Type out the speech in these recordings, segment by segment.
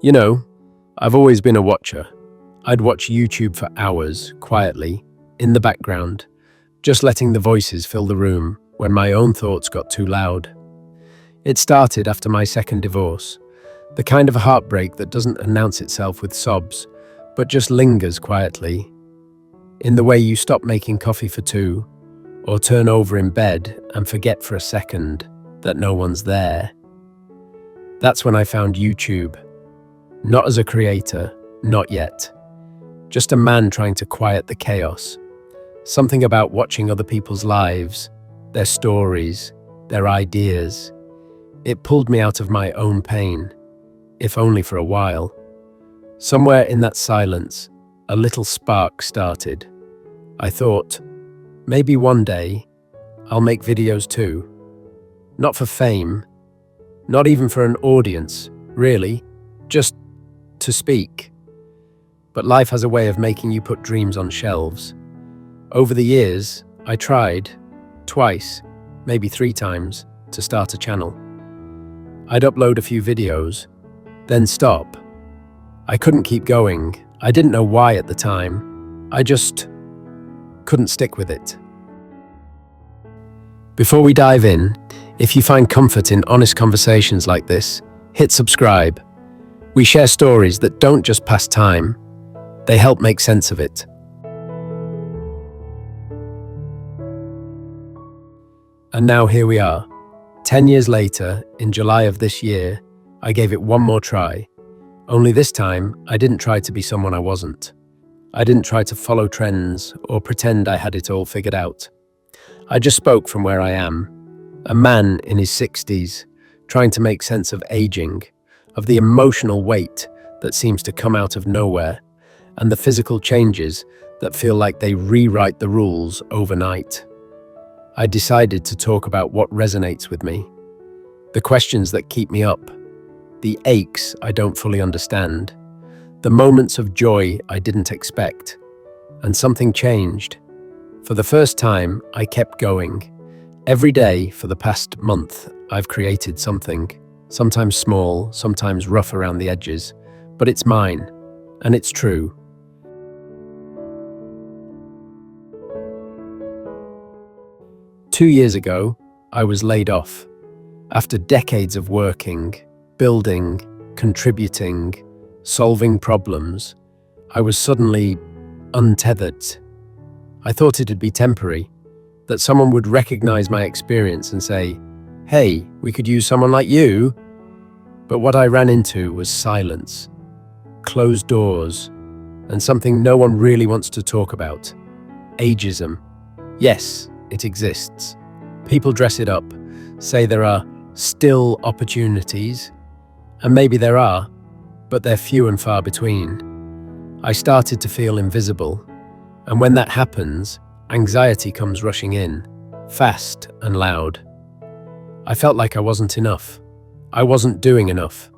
You know, I've always been a watcher. I'd watch YouTube for hours, quietly, in the background, just letting the voices fill the room when my own thoughts got too loud. It started after my second divorce, the kind of heartbreak that doesn't announce itself with sobs, but just lingers quietly. In the way you stop making coffee for two, or turn over in bed and forget for a second that no one's there. That's when I found YouTube. Not as a creator, not yet. Just a man trying to quiet the chaos. Something about watching other people's lives, their stories, their ideas. It pulled me out of my own pain, if only for a while. Somewhere in that silence, a little spark started. I thought, maybe one day, I'll make videos too. Not for fame, not even for an audience, really, just to speak. But life has a way of making you put dreams on shelves. Over the years, I tried, twice, maybe 3 times, to start a channel. I'd upload a few videos, then stop. I couldn't keep going. I didn't know why at the time. I just couldn't stick with it. Before we dive in, if you find comfort in honest conversations like this, hit subscribe. We share stories that don't just pass time, they help make sense of it. And now here we are. 10 years later, in July of this year, I gave it one more try. Only this time, I didn't try to be someone I wasn't. I didn't try to follow trends or pretend I had it all figured out. I just spoke from where I am. A man in his 60s, trying to make sense of aging, of the emotional weight that seems to come out of nowhere, and the physical changes that feel like they rewrite the rules overnight. I decided to talk about what resonates with me, the questions that keep me up, the aches I don't fully understand, the moments of joy I didn't expect. And something changed. For the first time, I kept going. Every day for the past month, I've created something. Sometimes small, sometimes rough around the edges, but it's mine, and it's true. Two years ago, I was laid off. After decades of working, building, contributing, solving problems, I was suddenly untethered. I thought it'd be temporary, that someone would recognize my experience and say, "Hey, we could use someone like you." But what I ran into was silence, closed doors, and something no one really wants to talk about: ageism. Yes, it exists. People dress it up, say there are still opportunities, and maybe there are, but they're few and far between. I started to feel invisible, and when that happens, anxiety comes rushing in, fast and loud. I felt like I wasn't enough. I wasn't doing enough.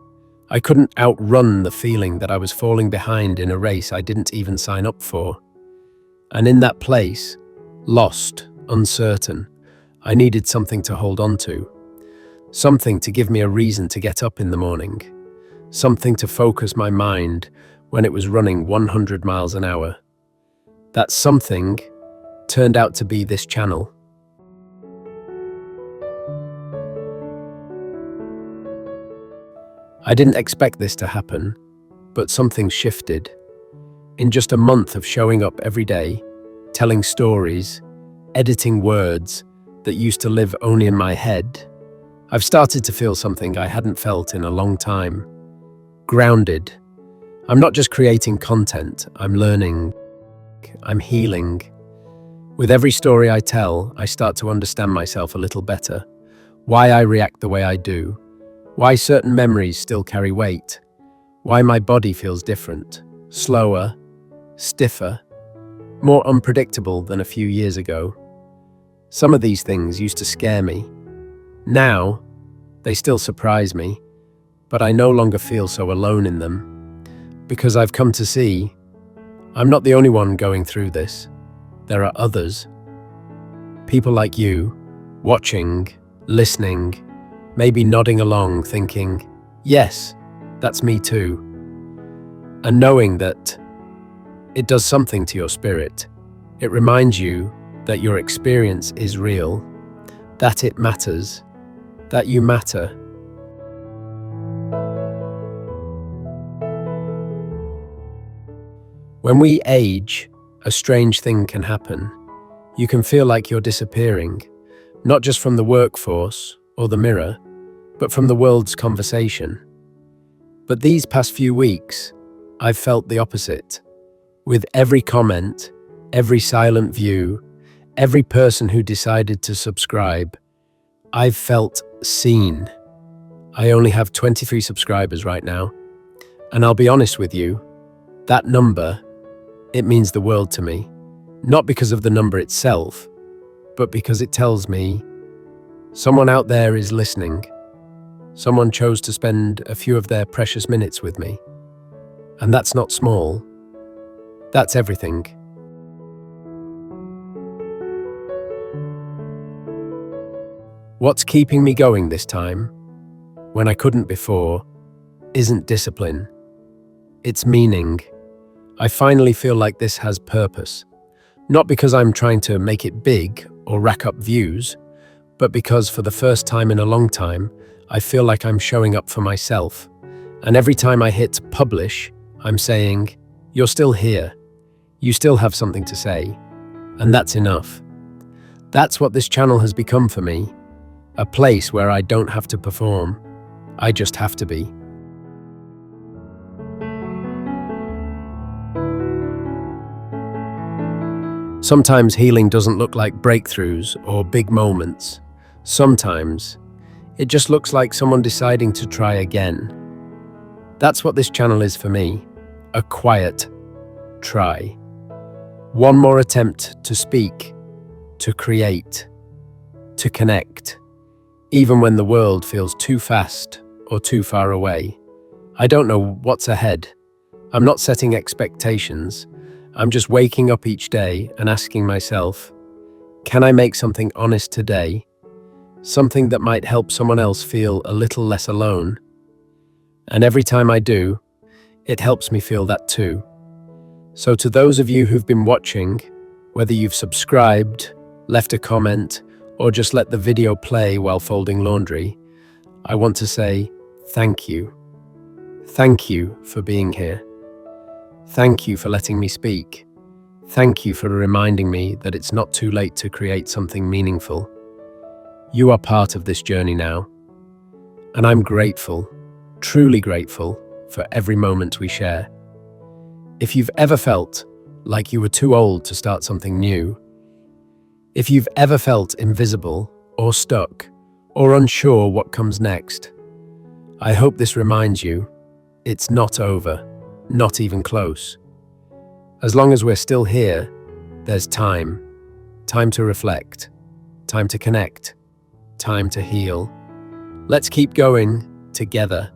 I couldn't outrun the feeling that I was falling behind in a race I didn't even sign up for. And in that place, lost, uncertain, I needed something to hold on to. Something to give me a reason to get up in the morning. Something to focus my mind when it was running 100 miles an hour. That something turned out to be this channel. I didn't expect this to happen, but something shifted. In just a month of showing up every day, telling stories, editing words that used to live only in my head, I've started to feel something I hadn't felt in a long time. Grounded. I'm not just creating content, I'm learning, I'm healing. With every story I tell, I start to understand myself a little better. Why I react the way I do. Why certain memories still carry weight. Why my body feels different, slower, stiffer, more unpredictable than a few years ago. Some of these things used to scare me. Now, they still surprise me, but I no longer feel so alone in them. Because I've come to see, I'm not the only one going through this. There are others. People like you, watching, listening, maybe nodding along thinking, yes, that's me too. And knowing that it does something to your spirit. It reminds you that your experience is real, that it matters, that you matter. When we age, a strange thing can happen. You can feel like you're disappearing, not just from the workforce or the mirror, but from the world's conversation. But these past few weeks, I've felt the opposite. With every comment, every silent view, every person who decided to subscribe, I've felt seen. I only have 23 subscribers right now, and I'll be honest with you, that number, it means the world to me. Not because of the number itself, but because it tells me someone out there is listening. Someone chose to spend a few of their precious minutes with me. And that's not small. That's everything. What's keeping me going this time, when I couldn't before, isn't discipline. It's meaning. I finally feel like this has purpose. Not because I'm trying to make it big or rack up views, but because for the first time in a long time, I feel like I'm showing up for myself. And every time I hit publish, I'm saying, you're still here. You still have something to say. And that's enough. That's what this channel has become for me. A place where I don't have to perform. I just have to be. Sometimes healing doesn't look like breakthroughs or big moments. Sometimes it just looks like someone deciding to try again. That's what this channel is for me. A quiet try. One more attempt to speak, to create, to connect, even when the world feels too fast or too far away. I don't know what's ahead. I'm not setting expectations. I'm just waking up each day and asking myself, can I make something honest today? Something that might help someone else feel a little less alone. And every time I do, it helps me feel that too. So to those of you who've been watching, whether you've subscribed, left a comment, or just let the video play while folding laundry, I want to say thank you. Thank you for being here. Thank you for letting me speak. Thank you for reminding me that it's not too late to create something meaningful. You are part of this journey now. And I'm grateful, truly grateful, for every moment we share. If you've ever felt like you were too old to start something new, if you've ever felt invisible or stuck or unsure what comes next, I hope this reminds you it's not over. Not even close. As long as we're still here, there's time. Time to reflect. Time to connect. Time to heal. Let's keep going together.